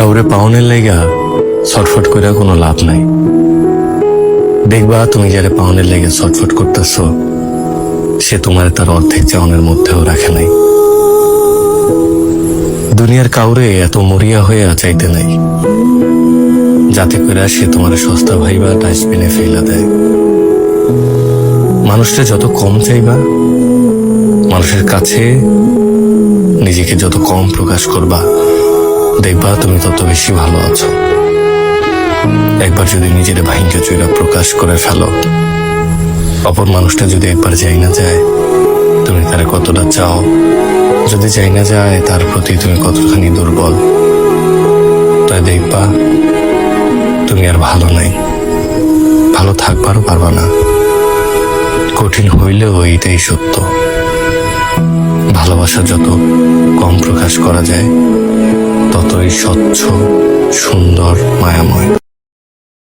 কাউরে পাওনের লাইগা ছটফট করে কোনো লাভ নাই। দেখবা তুমি যারা পাওনের লেগে ছটফট করতেছ, সে তোমার তার অর্ধেক চাওনের মধ্যেও রাখে নাই। দুনিয়ার কাউরে এত মরিয়া হয়ে চাইতে নাই, যাতে করে সে তোমার সস্তা ভাইবা ডাস্টবিনে ফেলা দেয়। মানুষটা যত কম চাইবা, মানুষের কাছে নিজেকে যত কম প্রকাশ করবা, দেখবা তুমি তত বেশি ভালো আছো। একবার যদি নিজের ভাইঙ্গা চুইরা প্রকাশ করে ফেলো, অপর মানুষটা যদি একবার যাই না যায় তুমি তারা কতটা চাও, যদি যাই না যায় তার প্রতি তুমি কতখানি দুর্বল, তাই দেখবা তুমি আর ভালো নাই, ভালো থাকবারও পারবা না। কঠিন হইলেও এইটাই সত্য, ভালোবাসা যত কম প্রকাশ করা যায় ততই স্বচ্ছ, সুন্দর, মায়াময়।